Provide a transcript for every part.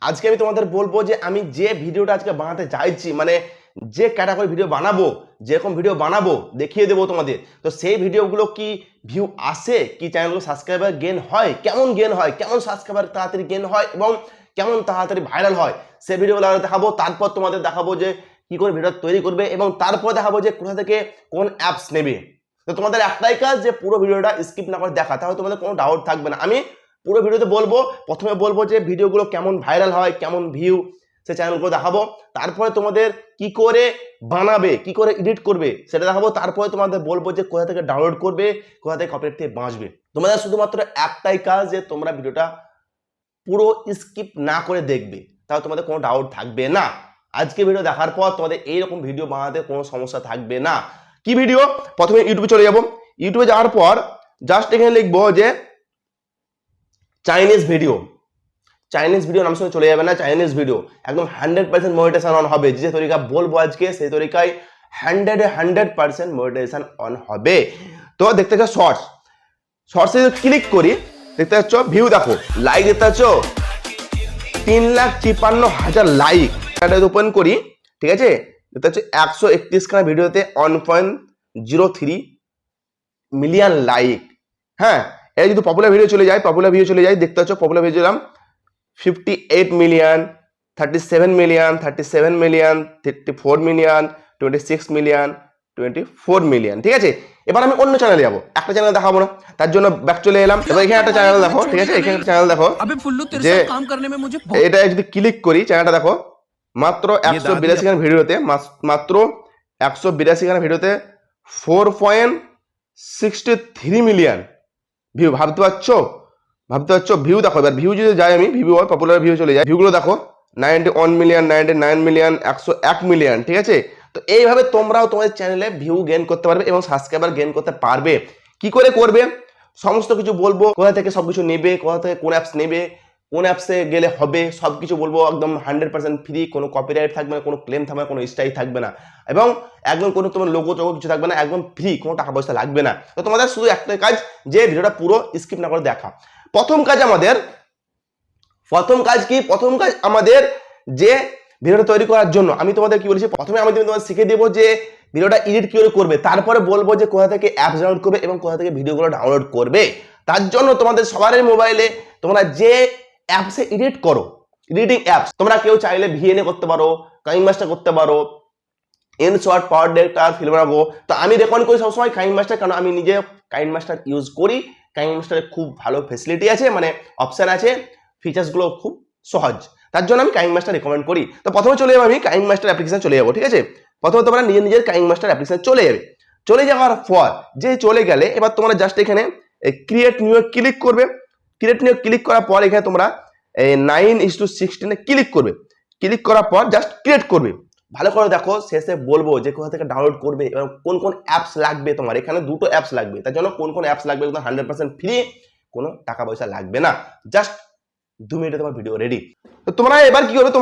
আজকে আমি তোমাদের বলবো যে আমি যে ভিডিওটা আজকে বানাতে চাইছি, মানে যে ক্যাটাগরি ভিডিও বানাবো, যেরকম ভিডিও বানাবো দেখিয়ে দেবো তোমাদের। তো সেই ভিডিওগুলো কি ভিউ আসে, কি চ্যানেলগুলো সাবস্ক্রাইবার গেন হয়, কেমন গেন হয়, কেমন সাবস্ক্রাইবার তাড়াতাড়ি গেন হয় এবং কেমন তাড়াতাড়ি ভাইরাল হয়, সেই ভিডিওগুলো দেখাবো। তারপর তোমাদের দেখাবো যে কি করে ভিডিও তৈরি করবে এবং তারপর দেখাবো যে কোথা থেকে কোন অ্যাপস নেবে। তো তোমাদের একটাই কাজ যে পুরো ভিডিওটা স্কিপ না করে দেখা, তাহলে তোমাদের কোনো ডাউট থাকবে না। আমি পুরো ভিডিওতে বলবো, প্রথমে বলবো যে ভিডিওগুলো কেমন ভাইরাল হয়, কেমন ভিউ, সে চ্যানেলগুলো দেখাবো। তারপরে তোমাদের কি করে বানাবে, কি করে এডিট করবে সেটা দেখাবো। তারপরে তোমাদের বলবো যে কোথা থেকে ডাউনলোড করবে, কোথা থেকে কপিরাইট থেকে বাঁচবে। তোমাদের শুধুমাত্র একটাই কাজ যে তোমরা ভিডিওটা পুরো স্কিপ না করে দেখবে, তাহলে তোমাদের কোনো ডাউট থাকবে না। আজকে ভিডিও দেখার পর তোমাদের এইরকম ভিডিও বানাতে কোনো সমস্যা থাকবে না। কি ভিডিও? প্রথমে ইউটিউবে চলে যাব। ইউটিউবে যাওয়ার পর জাস্ট এখানে লিখবো যে চাইনিজ ভিডিও। চাইনিজ ভিডিও নাম শুনে চলে যাবে না, চাইনিজ ভিডিও একদম 100% মনিটাইজেশন অন হবে। যে তরিকা বলবো আজকে সেই তরিকায় 100% মনিটাইজেশন অন হবে। তো দেখতে পাচ্ছ শর্টস, শর্টসে যদি ক্লিক করি দেখতে পাচ্ছ ভিউ, দেখো লাইক দেখতে পাচ্ছ 3,53,000 লাইক। এটা ওপেন করি, ঠিক আছে, দেখতে পাচ্ছ 131 খানা ভিডিওতে 1.03 মিলিয়ন লাইক। হ্যাঁ, এই যদি পপুলার ভিডিও চলে যায়, পপুলার ভিডিও চলে যায়, দেখতে পাচ্ছ পপুলার ভিডিও দিলাম 58 million, 37 million, 37 million, 34 million, 26 million, 24 million. ঠিক আছে, এবার আমি অন্য চ্যানেলে যাবো, একটা চ্যানেল দেখাবো না, তার জন্য ব্যাক চলে এলাম। এবার এখানে একটা চ্যানেল দেখো, ঠিক আছে, এখানে একটা চ্যানেল দেখো যে এটা যদি ক্লিক করি চ্যানেলটা দেখো মাত্র 182 খানা ভিডিওতে, মাত্র 182 খানা ভিডিওতে 4.63 মিলিয়ন ভিউ। ভাবতে পারছো, ভাবতে পারছো ভিউ দেখো। এবার ভিউ যদি যাই আমি, ভিউ পপুলার ভিউ চলে যায়, ভিউগুলো দেখো 91 মিলিয়ন, 99 মিলিয়ন, 101 মিলিয়ন। ঠিক আছে, তো এইভাবে তোমরাও তোমাদের চ্যানেলে ভিউ গেইন করতে পারবে এবং সাবস্ক্রাইবার গেইন করতে পারবে। কি করে করবে সমস্ত কিছু বলবো, কোথা থেকে সবকিছু নেবে, কোথা থেকে কোন অ্যাপস নেবে, কোন অ্যাপসে গেলে হবে, সবকিছু বলবো। একদম 100% ফ্রি, কোনো কপিরাইট থাকবে না, কোনো ক্লেম থাকবে না, কোনো স্ট্রাইক থাকবে না এবং একদম কোনো তোমার লোগো টোগো কিছু থাকবে না, একদম ফ্রি, কোনো টাকা পয়সা লাগবে না। তো তোমাদের শুধু একটাই কাজ যে ভিডিওটা পুরো স্কিপ না করে দেখা। প্রথম কাজ আমাদের, প্রথম কাজ কি? প্রথম কাজ আমাদের যে ভিডিওটা তৈরি করার জন্য আমি তোমাদের কি বলেছি, প্রথমে আমি তোমাদের শিখিয়ে দেবো যে ভিডিওটা এডিট কি করে করবে, তারপরে বলবো যে কোথা থেকে অ্যাপস ডাউনলোড করবে এবং কোথা থেকে ভিডিওগুলো ডাউনলোড করবে। তার জন্য তোমাদের সবার মোবাইলে তোমরা যে অ্যাপসে এডিট করো, এডিটিং অ্যাপস, তোমরা কেউ চাইলে ভিএনএ করতে পারো, কাইনমাস্টার করতে পারো, ইনশর্ট, পাওয়ার ডিরেক্টর, ফিল্মোগ্রাফো। তো আমি রেকমেন্ড করি সবসময় কাইনমাস্টার, কারণ আমি নিজে কাইনমাস্টার ইউজ করি। কাইনমাস্টারে খুব ভালো ফেসিলিটি আছে, মানে অপশন আছে, ফিচার্সগুলো খুব সহজ, তার জন্য আমি কাইনমাস্টার রেকমেন্ড করি। তো প্রথমে চলে যাবো আমি কাইনমাস্টার অ্যাপ্লিকেশন চলে যাবো। ঠিক আছে, প্রথমে তোমরা নিজের কাইনমাস্টার অ্যাপ্লিকেশন চলে যাবে। চলে যাওয়ার পর যে চলে গেলে এবার তোমরা জাস্ট এখানে ক্রিয়েট নিউ ক্লিক করবে। ক্রিয়েট নিউ ক্লিক করার পর এখানে তোমরা 9:16 ক্লিক করবে। ক্লিক করার পর জাস্ট ক্রিয়েট করবে। ভালো করে দেখো, শেষে বলবো যে কোথা থেকে ডাউনলোড করবে এবং কোন কোন অ্যাপস লাগবে। তোমার এখানে দুটো অ্যাপস লাগবে, তার জন্য কোন কোন অ্যাপস লাগবে 100% ফ্রি, কোনো টাকা পয়সা লাগবে না, জাস্ট 2 মিনিটে তোমার ভিডিও রেডি। তো তোমরা এবার কি করবে,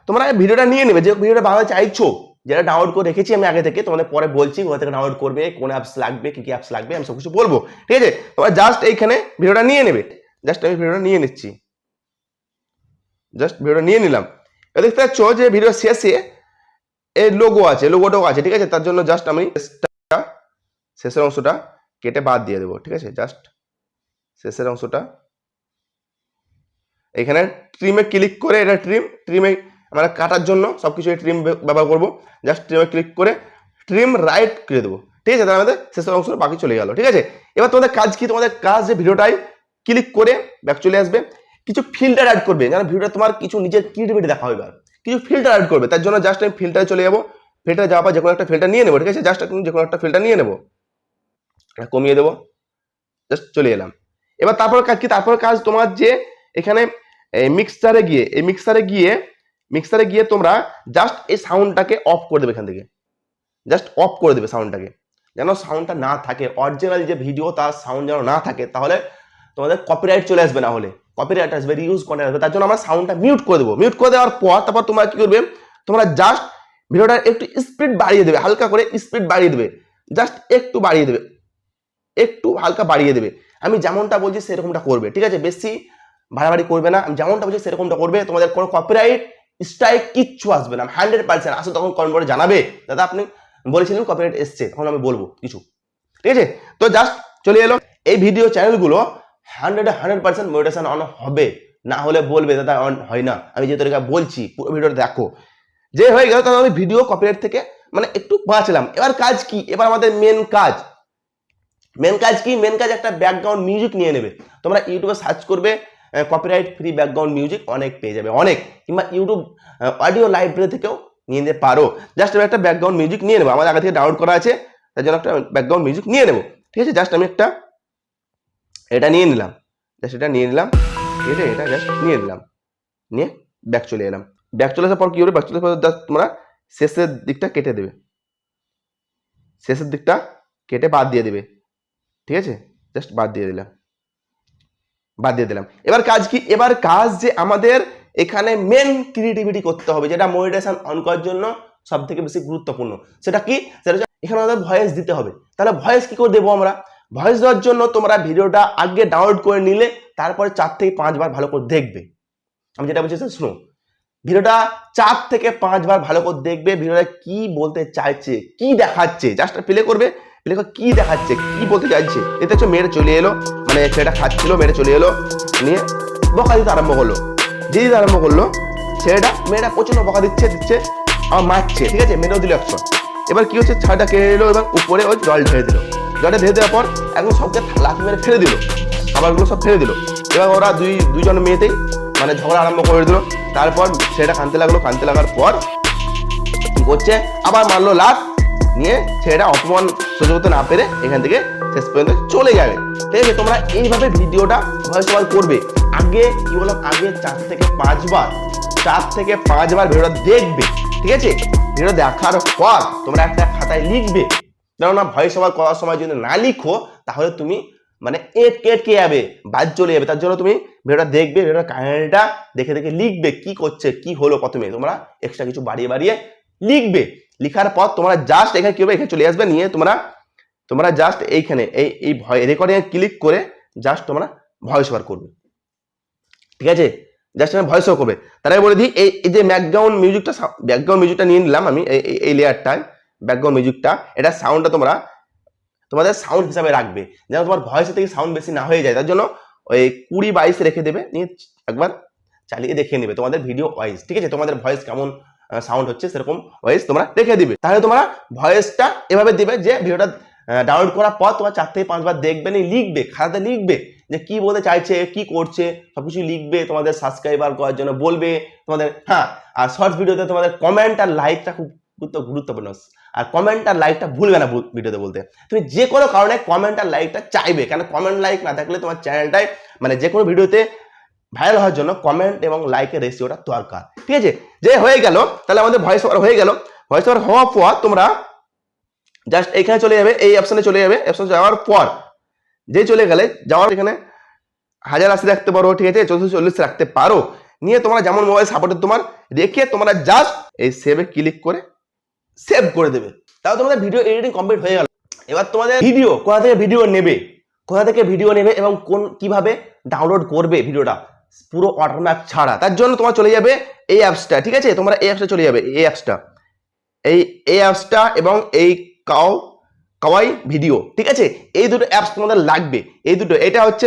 তোমরা ভিডিওটা নিয়ে নেবে, যে ভিডিওটা বানাতে চাইছো, যেটা ডাউনলোড করে রেখেছি আমি আগে থেকে, তোমাদের পরে বলছি কোথা থেকে ডাউনলোড করবে, কোন অ্যাপস লাগবে, কি কি অ্যাপস লাগবে, আমি সব কিছু বলবো। ঠিক আছে, তোমরা জাস্ট এইখানে ভিডিওটা নিয়ে নেবে। জাস্ট আমি ভিডিওটা নিয়ে নিচ্ছি, জাস্ট ভিডিওটা নিয়ে নিলাম। দেখতে পাচ্ছ যে ভিডিও শেষে এই লোগো আছে, লোগোটাও আছে। ঠিক আছে, তার জন্য জাস্ট আমি শেষের অংশটা কেটে বাদ দিয়ে দেবো। ঠিক আছে, জাস্ট শেষের অংশটা এখানে ট্রিমে ক্লিক করে, এটা ট্রিমে আমরা কাটার জন্য সবকিছু এই ট্রিম ব্যবহার করবো। জাস্ট ট্রিমে ক্লিক করে ট্রিম রাইট করে দেবো। ঠিক আছে, তার মধ্যে শেষের অংশটা বাকি চলে গেল। ঠিক আছে, এবার তোমাদের কাজ কি? তোমাদের কাজ যে ভিডিওটাই ক্লিক করে ব্যাক চলে আসবে, কিছু ফিল্টার অ্যাড করবে, যেন ভিডিওটা তোমার কিছু নিজের ক্রিয়েটিভিটি দেখা হবে। কিছু ফিল্টার অ্যাড করবে, তার জন্য জাস্ট আমি ফিল্টারে চলে যাবো। ফিল্টারে যাওয়ার পর যে কোনো একটা ফিল্টার নিয়ে নেবো। ঠিক আছে, জাস্ট যে কোনো একটা ফিল্টার নিয়ে নেবো, কমিয়ে দেবো, জাস্ট চলে এলাম। এবার তারপর কাজ কি? তারপর কাজ তোমার যে এখানে মিক্সারে গিয়ে তোমরা জাস্ট এই সাউন্ডটাকে অফ করে দেবে। এখান থেকে জাস্ট অফ করে দেবে সাউন্ডটাকে, যেন সাউন্ডটা না থাকে, অরিজিনাল যে ভিডিও তার সাউন্ড যেন না থাকে, তাহলে তোমাদের কপিরাইট চলে আসবে, না হলে কপিরাইট আসবে, রিউজ করে আসবে। তার জন্য আমরা সাউন্ডটা মিউট করে দেবো। মিউট করে দেওয়ার পর তারপর তোমরা কি করবে, তোমরা জাস্ট ভিডিওটার একটু স্পিড বাড়িয়ে দেবে, হালকা করে স্পিড বাড়িয়ে দেবে, জাস্ট একটু বাড়িয়ে দেবে, একটু হালকা বাড়িয়ে দেবে। আমি যেমনটা বলছি সেরকমটা করবে। ঠিক আছে, বেশি বাড়াবাড়ি করবে না, আমি যেমনটা বলছি সেরকমটা করবে, তোমাদের কোনো কপিরাইট স্ট্রাইক কিচ্ছু আসবে না 100%। আসলে তখন কমেন্ট করে জানাবে দাদা আপনি বলেছিলেন কপিরাইট এসছে, তখন আমি বলবো কিছু, ঠিক আছে। তো জাস্ট চলে এলো এই ভিডিও চ্যানেলগুলো 100% মনিটাইজেশন অন হবে, না হলে বলবে দাদা অন হয় না। আমি যে তরিকা বলছি পুরো ভিডিওটা দেখো, যে হয়ে গেল তাহলে আমি ভিডিও কপিরাইট থেকে মানে একটু বাঁচলাম। এবার কাজ কি, এবার আমাদের মেন কাজ কি, মেন কাজ একটা ব্যাকগ্রাউন্ড মিউজিক নিয়ে নেবে। তোমরা ইউটিউবে সার্চ করবে কপিরাইট ফ্রি ব্যাকগ্রাউন্ড মিউজিক, অনেক পেয়ে যাবে, অনেক, কিংবা ইউটিউব অডিও লাইব্রেরি থেকেও নিয়ে নিতে পারো। জাস্ট আমি একটা ব্যাকগ্রাউন্ড মিউজিক নিয়ে নেবো, আমাদের আগে থেকে ডাউনলোড করা আছে, তার জন্য একটা ব্যাকগ্রাউন্ড মিউজিক নিয়ে নেবো, ঠিক আছে। জাস্ট আমি একটা এটা নিয়ে নিলাম, জাস্ট এটা নিয়ে নিলাম, ঠিক আছে, এটা জাস্ট নিয়ে নিলাম, নিয়ে ব্যাক চলে এলাম। ব্যাক চলে আসার পর কি হবে, ব্যাক চলে আসার পর জাস্ট তোমরা শেষের দিকটা কেটে দেবে, শেষের দিকটা কেটে বাদ দিয়ে দেবে, ঠিক আছে, জাস্ট বাদ দিয়ে দিলাম। এবার কাজ কি, এবার কাজ যে আমাদের এখানে মেন ক্রিয়েটিভিটি করতে হবে, যেটা মনিটাইজেশন অন করার জন্য সব থেকে বেশি গুরুত্বপূর্ণ। সেটা কি, সেটা এখানে আমাদের ভয়েস দিতে হবে। তাহলে ভয়েস কি করে দেবো আমরা? ভয়েস দেওয়ার জন্য তোমরা ভিডিওটা আগে ডাউনলোড করে নিলে তারপরে 4 থেকে 5 বার ভালো করে দেখবে। আমি যেটা বলছি শুনো, ভিডিওটা 4 থেকে 5 বার ভালো করে দেখবে, ভিডিওটা কি বলতে চাইছে, কি দেখাচ্ছে, জাস্ট প্লে করবে, কি দেখাচ্ছে, কি বলতে চাইছে। এতে হচ্ছে মেরে চলে এলো, মানে ছেলেটা খাচ্ছিল, মেরে চলে এলো, নিয়ে বকা দিতে আরম্ভ করলো। যে দিতে আরম্ভ করলো ছেলেটা, মেয়েটা প্রচন্ড বকা দিচ্ছে, আমার মারছে, ঠিক আছে, মেরেও দিল 100। এবার কি হচ্ছে, ছাড়টা কেড়ে এলো, এবার উপরে ওই জল ঢেলে দিল, জলটা ঢেলে দেওয়ার পর একদম সবকে লাফি মেরে ফেলে দিল, খাবারগুলো সব ফেলে দিল। এবার ওরা দুইজন মেয়েতেই মানে ঝগড়া আরম্ভ করে দিল। তারপর ছেলেটা কাঁদতে লাগলো, কাঁদতে লাগার পর কি করছে, আবার মারলো লাত, নিয়ে ছেলেটা অপমান সহ্য করতে না পেরে এখান থেকে শেষ পর্যন্ত চলে যাবে, ঠিক আছে। তোমরা এইভাবে ভিডিওটা ভয়েস ওভার করবে। আগে কি বললাম, আগে 4 থেকে 5 বার ভিডিওটা দেখবে, ঠিক আছে। ভিডিও দেখার পর তোমরা একটা খাতায় লিখবে, কেননা ভয়েস ওভার করার সময় যদি না লিখো তাহলে তুমি মানে কে যাবে, বাদ চলে যাবে। তার জন্য তুমি ভিডিওটা দেখবে, ভিডিওটা কাহিনীটা দেখে লিখবে, কি করছে, কি হলো, প্রথমে তোমরা এক্সট্রা কিছু বাড়িয়ে লিখবে। লিখার পর তোমরা জাস্ট এখানে কি হবে, এখানে চলে আসবে, নিয়ে তোমরা জাস্ট এইখানে এই রেকর্ডিং ক্লিক করে জাস্ট তোমরা ভয়েস ওভার করবে, ঠিক আছে। জাস্ট আমি ভয়েস ওভার করবে। তারাই বলে দিই, এই যে ব্যাকগ্রাউন্ড মিউজিকটা নিয়ে নিলাম আমি, এই লেয়ারটায় ব্যাকগ্রাউন্ড মিউজিকটা, এটা সাউন্ডটা তোমাদের সাউন্ড হিসাবে রাখবে, যেন তোমার ভয়েসের থেকে সাউন্ড বেশি না হয়ে যায়। তার জন্য ওই 20-22 রেখে দেবে, নিয়ে একবার চালিয়ে দেখে নেবে তোমাদের ভিডিও ওয়াইজ, ঠিক আছে। তোমাদের ভয়েস কেমন সাউন্ড হচ্ছে সেরকম ভয়েস তোমরা রেখে দিবে। তাহলে তোমরা ভয়েসটা এভাবে দিবে যে ভিডিওটা ডাউনলোড করার পর তোমার 4 থেকে 5 বার দেখবে, লিখবে, খাতাতে লিখবে যে কি বলতে চাইছে, কি করছে, সবকিছু লিখবে। তোমাদের সাবস্ক্রাইবার করার জন্য বলবে তোমাদের, হ্যাঁ। আর শর্টস ভিডিওতে তোমাদের কমেন্ট আর লাইকটা খুব গুরুত্বপূর্ণ, আর কমেন্ট আর লাইকটা ভুলবে না ভিডিওতে বলতে। তুমি যে কোনো কারণে কমেন্ট আর লাইকটা চাইবে, কেন কমেন্ট লাইক না থাকলে তোমার চ্যানেলটাই মানে যে কোনো ভিডিওতে ভাইরাল হওয়ার জন্য কমেন্ট এবং লাইকের রেশিওটা দরকার, ঠিক আছে। যে হয়ে গেল, তাহলে আমাদের ভয়েস ওভার হয়ে গেল। ভয়েস ওভার হওয়ার পর তোমরা জাস্ট এখানে চলে যাবে, এই অপশনে চলে যাবে। অপশন যাওয়ার পর যে চলে গেলে, যাওয়ার এখানে 1080 রাখতে পারো, ঠিক আছে, 440 রাখতে পারো। নিয়ে তোমরা যেমন মোবাইল সাপোর্টেড তোমার রেখে তোমরা জাস্ট এই সেভে ক্লিক করে সেভ করে দেবে। তাহলে তোমাদের ভিডিও এডিটিং কমপ্লিট হয়ে গেল। এবার তোমাদের ভিডিও কোথা থেকে ভিডিও নেবে এবং কিভাবে ডাউনলোড করবে ভিডিওটা পুরো ওয়াটারমার্ক ছাড়া, তার জন্য তোমরা চলে যাবে এই অ্যাপসটা, ঠিক আছে। তোমরা এই অ্যাপসটা চলে যাবে, এই অ্যাপসটা এবং এই কাওয়াই ভিডিও, ঠিক আছে। এই দুটো অ্যাপস তোমাদের লাগবে, এই দুটো। এটা হচ্ছে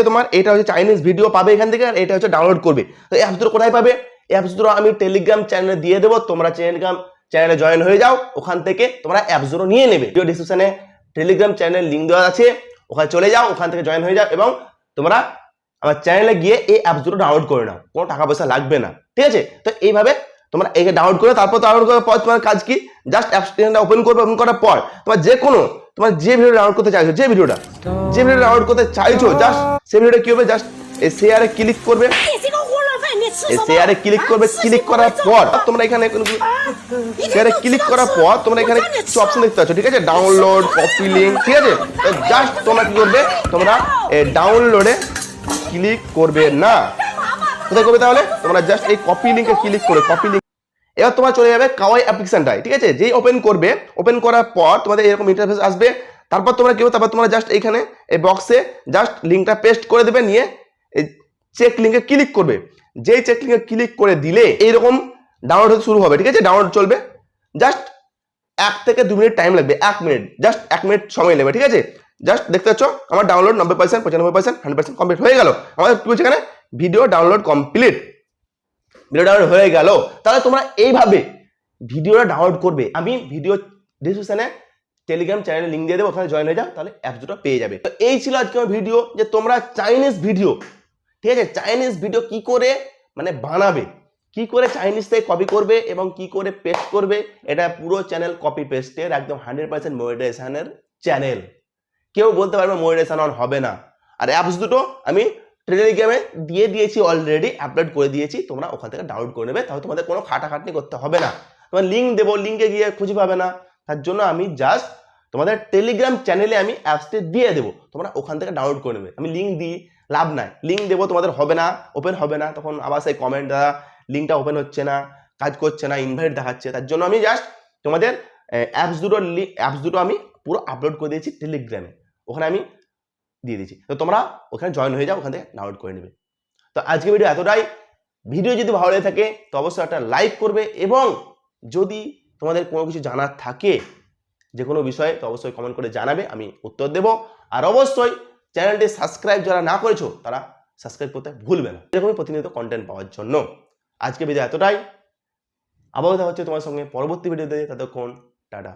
চাইনিজ ভিডিও পাবে এখান থেকে, আর এটা হচ্ছে ডাউনলোড করবে। তো এই অ্যাপস দুটো কোথায় পাবে? এই অ্যাপস দুটো আমি টেলিগ্রাম চ্যানেলে দিয়ে দেবো, তোমরা টেলিগ্রাম চ্যানেলে জয়েন হয়ে যাও, ওখান থেকে তোমরা অ্যাপস দুটো নিয়ে নেবে। ভিডিও ডিসক্রিপশনে টেলিগ্রাম চ্যানেল লিঙ্ক দেওয়া আছে, ওখানে চলে যাও, ওখান থেকে জয়েন হয়ে যাও এবং তোমরা আমার চ্যানেলে গিয়ে এই অ্যাপস দুটো ডাউনলোড করে নাও, কোনো টাকা পয়সা লাগবে না, ঠিক আছে। তো এইভাবে তোমরা একে ডাউনলোড করে তারপর ডাউনলোড করার পর তোমার কাজ কি, জাস্ট অ্যাপসটা ওপেন করবে। ওপেন করার পর তোমার যে ভিডিও ডাউনলোড করতে চাইছো, যে ভিডিওটা ডাউনলোড করতে চাইছো, জাস্ট সেই ভিডিওটা কি হবে, জাস্ট এই শেয়ারে ক্লিক করবে। শেয়ারে ক্লিক করবে, ক্লিক করার পর তোমরা এখানে শেয়ারে ক্লিক করার পর তোমরা এখানে কিছু অপশন দেখতে পাচ্ছ, ঠিক আছে, ডাউনলোড, কপি লিংক, ঠিক আছে। তো জাস্ট তোমরা কি করবে, তোমরা ডাউনলোডে ক্লিক করবে না, কোথায় করবে তাহলে, তোমরা জাস্ট এই কপি লিংকে ক্লিক করে কপি লিংক। এবার তোমরা চলে যাবে কাওয়াই অ্যাপ্লিকেশনটায়, ঠিক আছে। যেই ওপেন করবে, ওপেন করার পর তোমাদের এরকম ইন্টারফেস আসবে। তারপর তোমরা কি হবে, তারপর তোমরা জাস্ট এইখানে এই বক্সে জাস্ট লিংকটা পেস্ট করে দেবে, নিয়ে এই চেক লিঙ্কে ক্লিক করবে। যেই চেক লিঙ্কে ক্লিক করে দিলে এইরকম ডাউনলোড হতে শুরু হবে, ঠিক আছে? ডাউনলোড চলবে, জাস্ট 1 থেকে 2 মিনিট টাইম লাগবে, 1 মিনিট, জাস্ট 1 মিনিট সময় নেবে, ঠিক আছে? জাস্ট দেখতে পাচ্ছ আমার ডাউনলোড 90%, 95%, 100% কমপ্লিট হয়ে গেল। আমাদের কি বলছে এখানে, video download complete, video download হয়ে গেল। তাহলে তোমরা এইভাবে ভিডিওটা ডাউনলোড করবে। আমি ভিডিও ডিসক্রিপশনে টেলিগ্রাম চ্যানেলের লিঙ্ক দিয়ে দেবো, ওখানে জয়েন হয়ে যাও, তাহলে অ্যাপস দুটো পেয়ে যাবে। তো এই ছিল আজকে আমার ভিডিও, যে তোমরা চাইনিজ ভিডিও, ঠিক আছে, চাইনিজ ভিডিও কি করে মানে বানাবে, কি করে চাইনিজ থেকে কপি করবে এবং কি করে পেস্ট করবে। এটা পুরো চ্যানেল কপি পেস্টের একদম 100% মনিটাইজেশনের চ্যানেল। কেউ বলতে পারবে মনিটাইজেশন অন হবে না। আর অ্যাপস দুটো আমি টেলিগ্রামে দিয়ে দিয়েছি, অলরেডি আপলোড করে দিয়েছি, তোমরা ওখান থেকে ডাউনলোড করে নেবে, তাহলে তোমাদের কোনো খাটাখাটনি করতে হবে না। তোমার লিঙ্ক দেবো, লিঙ্কে গিয়ে খুঁজে পাবে না, তার জন্য আমি জাস্ট তোমাদের টেলিগ্রাম চ্যানেলে আমি অ্যাপসটি দিয়ে দেবো, তোমরা ওখান থেকে ডাউনলোড করে নেবে। আমি লিঙ্ক দিই লাভ নাই, লিঙ্ক দেবো তোমাদের হবে না, ওপেন হবে না, তখন আবার সেই কমেন্ট দ্বারা লিঙ্কটা ওপেন হচ্ছে না, কাজ করছে না, ইনভাইট দেখাচ্ছে। তার জন্য আমি জাস্ট তোমাদের অ্যাপস দুটো আমি পুরো আপলোড করে দিয়েছি টেলিগ্রামে, ওখানে আমি দিয়ে দিচ্ছি। তো তোমরা ওখানে জয়েন হয়ে যাও, ওখান থেকে ডাউনলোড করে নেবে। তো আজকে ভিডিও এতটাই। ভিডিও যদি ভালো লেগে থাকে তো অবশ্যই একটা লাইক করবে, এবং যদি তোমাদের কোনো কিছু জানার থাকে যে কোনো বিষয়ে, তো অবশ্যই কমেন্ট করে জানাবে, আমি উত্তর দেব। আর অবশ্যই চ্যানেলটি সাবস্ক্রাইব যারা না করেছো তারা সাবস্ক্রাইব করতে ভুলবে না, এরকমই প্রতিনিয়ত কন্টেন্ট পাওয়ার জন্য। আজকে ভিডিও এতটাই, আবার দেখা হচ্ছে তোমার সঙ্গে পরবর্তী ভিডিওতে, ততক্ষণ টাটা।